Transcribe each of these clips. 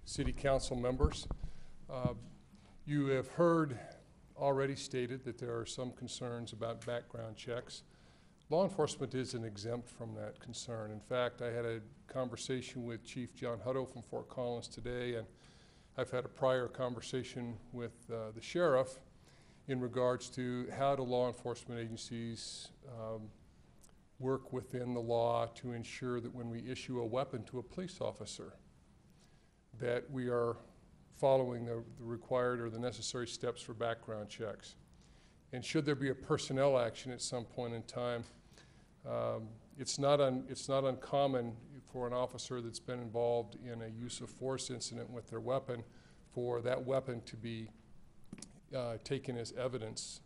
City Council members. You have heard already stated that there are some concerns about background checks. Law enforcement isn't exempt from that concern. In fact, I had a conversation with Chief John Hutto from Fort Collins today, and I've had a prior conversation with the sheriff in regards to how do law enforcement agencies work within the law to ensure that when we issue a weapon to a police officer, that we are following the required or the necessary steps for background checks. And should there be a personnel action at some point in time, it's not uncommon for an officer that's been involved in a use of force incident with their weapon for that weapon to be taken as evidence.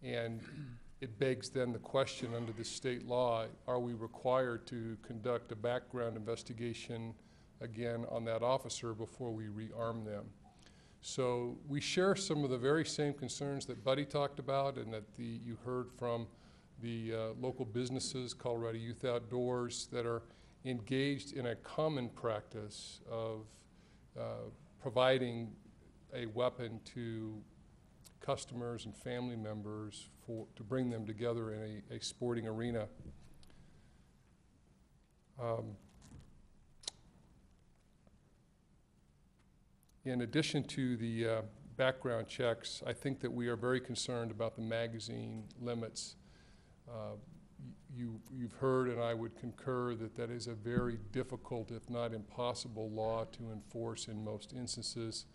And it begs then the question under the state law, are we required to conduct a background investigation again on that officer before we rearm them? So we share some of the very same concerns that Buddy talked about and that you heard from the local businesses, Colorado Youth Outdoors, that are engaged in a common practice of providing a weapon to customers and family members to bring them together in a sporting arena. In addition to the background checks, I think that we are very concerned about the magazine limits. You've heard, and I would concur, that that is a very difficult, if not impossible, law to enforce in most instances.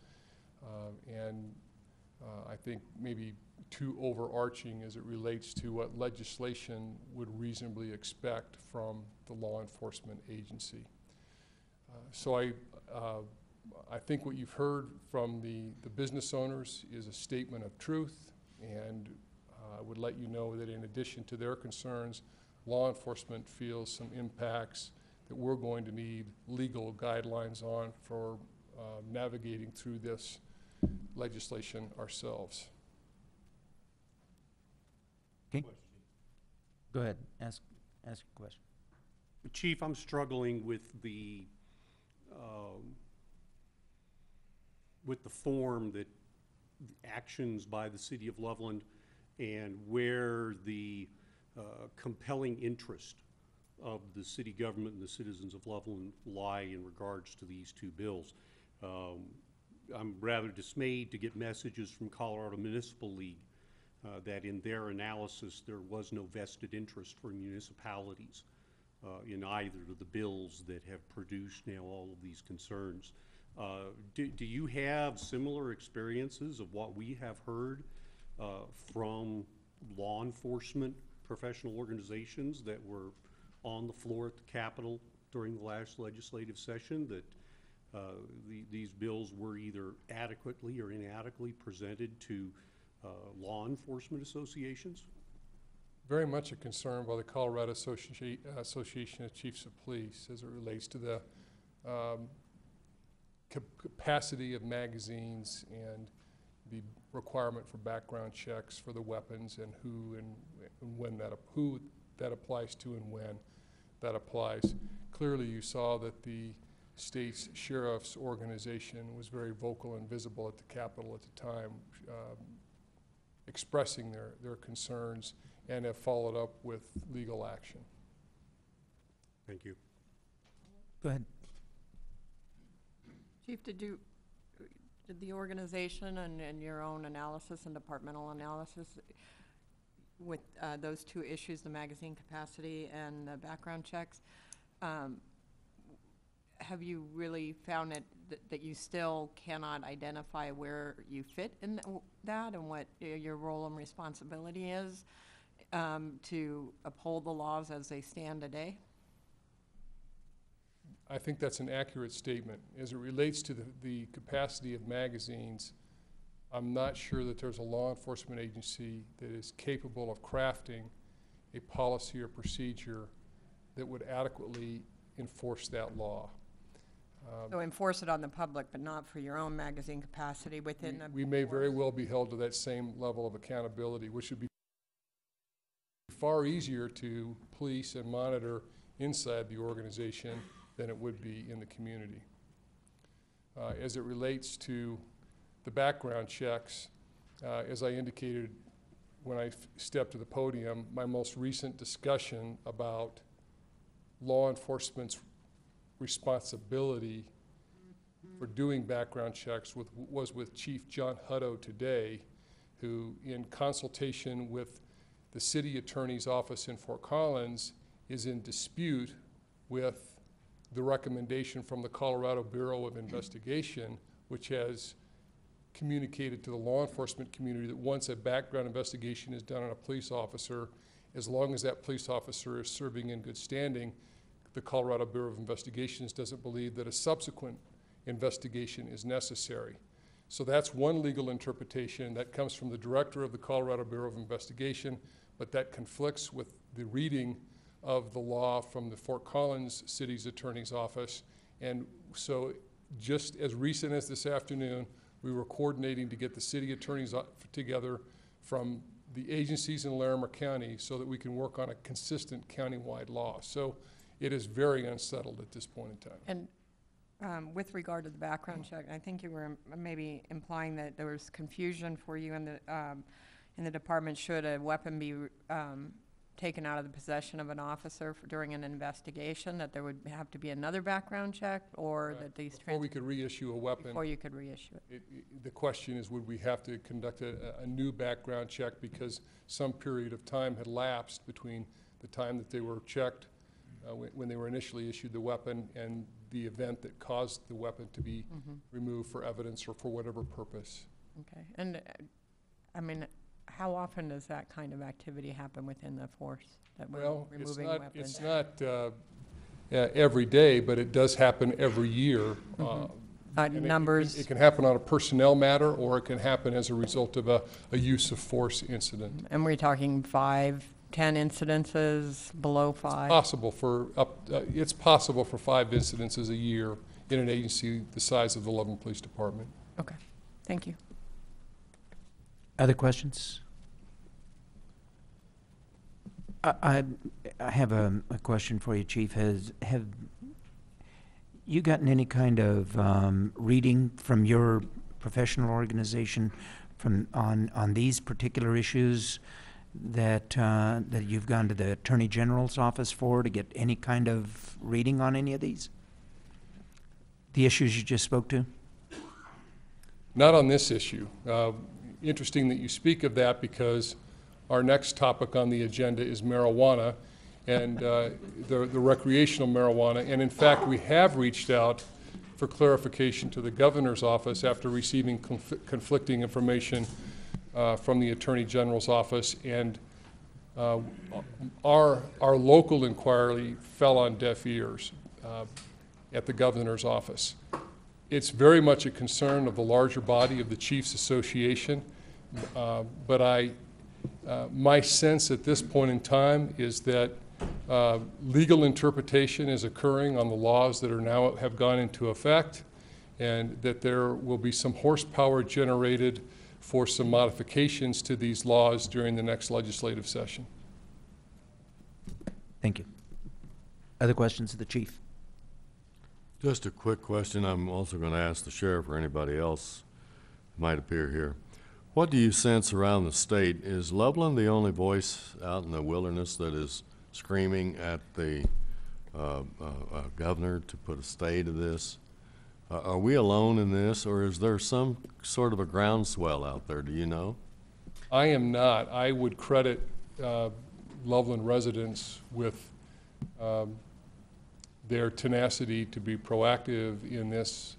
I think maybe too overarching as it relates to what legislation would reasonably expect from the law enforcement agency. So I think what you've heard from the business owners is a statement of truth, and I would let you know that in addition to their concerns, law enforcement feels some impacts that we're going to need legal guidelines on for navigating through this legislation ourselves. Okay. Go ahead, ask a question. Chief, I'm struggling with the form that actions by the City of Loveland and where the compelling interest of the city government and the citizens of Loveland lie in regards to these two bills. I'm rather dismayed to get messages from Colorado Municipal League that in their analysis there was no vested interest for municipalities in either of the bills that have produced now all of these concerns. Do you have similar experiences of what we have heard from law enforcement professional organizations that were on the floor at the Capitol during the last legislative session, that these bills were either adequately or inadequately presented to law enforcement associations? Very much a concern by the Colorado Association of Chiefs of Police as it relates to the capacity of magazines and the requirement for background checks for the weapons and who that applies to and when that applies. Clearly you saw that the state's sheriff's organization was very vocal and visible at the Capitol at the time, expressing their concerns and have followed up with legal action. Thank you. Go ahead. Chief, did the organization and your own analysis and departmental analysis with those two issues, the magazine capacity and the background checks, have you really found that you still cannot identify where you fit in that and what your role and responsibility is to uphold the laws as they stand today? I think that's an accurate statement. As it relates to the capacity of magazines, I'm not sure that there's a law enforcement agency that is capable of crafting a policy or procedure that would adequately enforce that law. So enforce it on the public, but not for your own magazine capacity within the We may very well be held to that same level of accountability, which would be far easier to police and monitor inside the organization than it would be in the community. as it relates to the background checks, as I indicated when I stepped to the podium, my most recent discussion about law enforcement's responsibility for doing background checks was with Chief John Hutto today, who, in consultation with the city attorney's office in Fort Collins, is in dispute with the recommendation from the Colorado Bureau of Investigation, which has communicated to the law enforcement community that once a background investigation is done on a police officer, as long as that police officer is serving in good standing, the Colorado Bureau of Investigations doesn't believe that a subsequent investigation is necessary. So that's one legal interpretation that comes from the director of the Colorado Bureau of Investigation, but that conflicts with the reading of the law from the Fort Collins City's Attorney's Office. And so just as recent as this afternoon, we were coordinating to get the city attorneys together from the agencies in Larimer County so that we can work on a consistent countywide law. So it is very unsettled at this point in time. And with regard to the background check, I think you were maybe implying that there was confusion for you in the department should a weapon be taken out of the possession of an officer during an investigation, that there would have to be another background check, or that these before we could reissue a weapon. Before you could reissue it. The question is, would we have to conduct a new background check because some period of time had lapsed between the time that they were checked when they were initially issued the weapon and the event that caused the weapon to be removed for evidence or for whatever purpose. Okay. And I mean, how often does that kind of activity happen within the force, that we're removing weapons? It's not every day, but it does happen every year. Numbers? It can happen on a personnel matter, or it can happen as a result of a use of force incident. And we're talking 5, 10 incidences, below 5? It's possible for 5 incidences a year in an agency the size of the Loveland Police Department. Okay, thank you. Other questions? I have a question for you, Chief. Have you gotten any kind of reading from your professional organization on these particular issues that you've gone to the Attorney General's office for to get any kind of reading on any of these? The issues you just spoke to? Not on this issue. Interesting that you speak of that, because our next topic on the agenda is marijuana and the recreational marijuana. And in fact, we have reached out for clarification to the governor's office after receiving conflicting information from the Attorney General's office. And our local inquiry fell on deaf ears at the governor's office. It's very much a concern of the larger body of the Chiefs Association, but my sense at this point in time is that legal interpretation is occurring on the laws that have gone into effect, and that there will be some horsepower generated for some modifications to these laws during the next legislative session. Thank you. Other questions of the Chief? Just a quick question. I'm also going to ask the sheriff or anybody else who might appear here. What do you sense around the state? Is Loveland the only voice out in the wilderness that is screaming at the governor to put a stay to this? Are we alone in this, or is there some sort of a groundswell out there? Do you know? I am not. I would credit Loveland residents with their tenacity to be proactive in this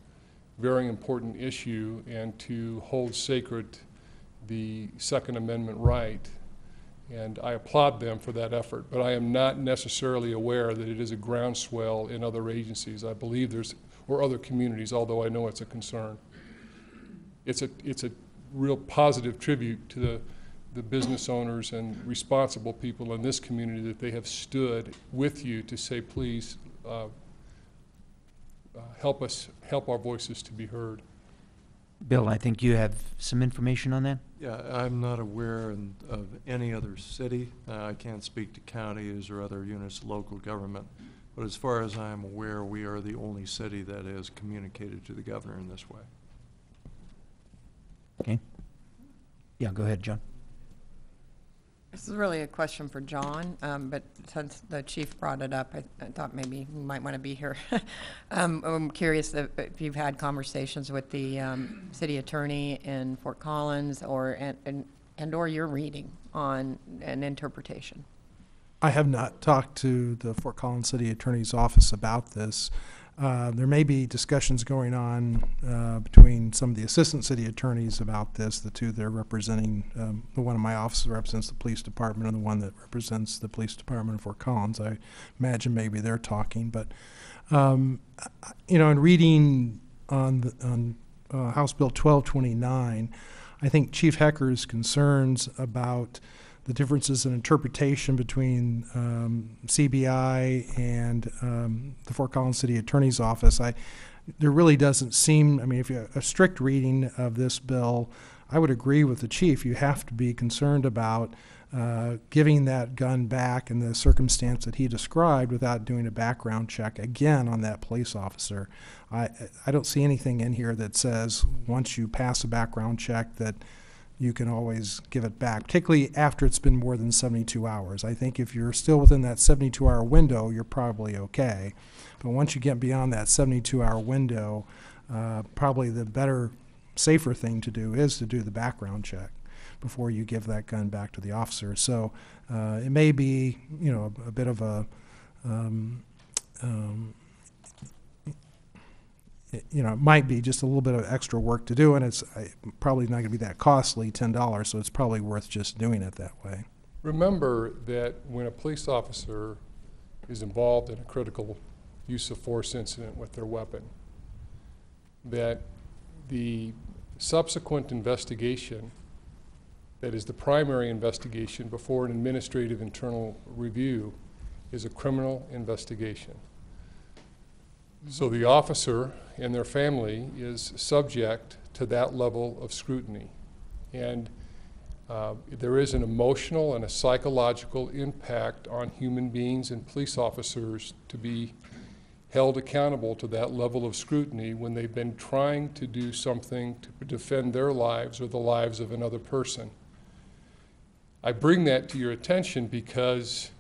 very important issue and to hold sacred the Second Amendment right. And I applaud them for that effort, but I am not necessarily aware that it is a groundswell in other agencies. I believe or other communities, although I know it's a concern. It's a real positive tribute to the business owners and responsible people in this community that they have stood with you to say, please, help our voices to be heard. Bill, I think you have some information on that? Yeah, I'm not aware of any other city. I can't speak to counties or other units of local government But as far as I'm aware, we are the only city that has communicated to the governor in this way. Okay. Yeah, go ahead, John. This is really a question for John, but since the chief brought it up, I thought maybe he might want to be here. I'm curious if you've had conversations with the city attorney in Fort Collins or your reading on an interpretation. I have not talked to the Fort Collins City Attorney's Office about this. There may be discussions going on between some of the assistant city attorneys about this, the two that are representing, the one in my office that represents the police department and the one that represents the police department of Fort Collins. I imagine maybe they're talking, but you know, in reading on House Bill 1229, I think Chief Hecker's concerns about the differences in interpretation between CBI and the Fort Collins City Attorney's Office, there really doesn't seem, I mean, if you a strict reading of this bill, I would agree with the chief. You have to be concerned about giving that gun back in the circumstance that he described without doing a background check again on that police officer. I don't see anything in here that says once you pass a background check that you can always give it back, particularly after it's been more than 72 hours. I think if you're still within that 72-hour window, you're probably okay. But once you get beyond that 72-hour window, probably the better, safer thing to do is to do the background check before you give that gun back to the officer. So it may be, you know, a bit of a, you know, it might be just a little bit of extra work to do, and it's probably not going to be that costly, $10, so it's probably worth just doing it that way. Remember that when a police officer is involved in a critical use of force incident with their weapon, that the subsequent investigation, that is the primary investigation before an administrative internal review, is a criminal investigation. So the officer and their family is subject to that level of scrutiny. And there is an emotional and a psychological impact on human beings and police officers to be held accountable to that level of scrutiny when they've been trying to do something to defend their lives or the lives of another person. I bring that to your attention because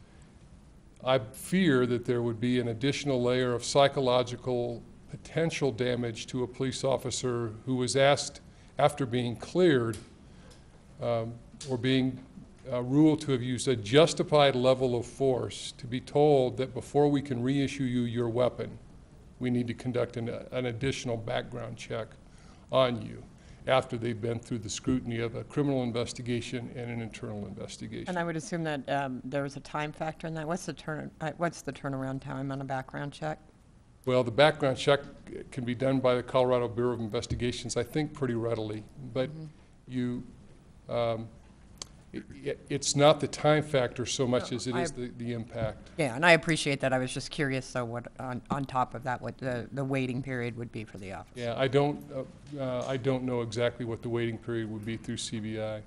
I fear that there would be an additional layer of psychological potential damage to a police officer who was asked, after being cleared or being ruled to have used a justified level of force, to be told that before we can reissue you your weapon, we need to conduct an additional background check on you after they've been through the scrutiny of a criminal investigation and an internal investigation. And I would assume that there was a time factor in that. What's the turnaround time on a background check? Well, the background check can be done by the Colorado Bureau of Investigations, I think, pretty readily. But it's not the time factor so much as it is the impact. Yeah, and I appreciate that. I was just curious, so what on top of that, what the waiting period would be for the office. Yeah, I don't know exactly what the waiting period would be through CBI.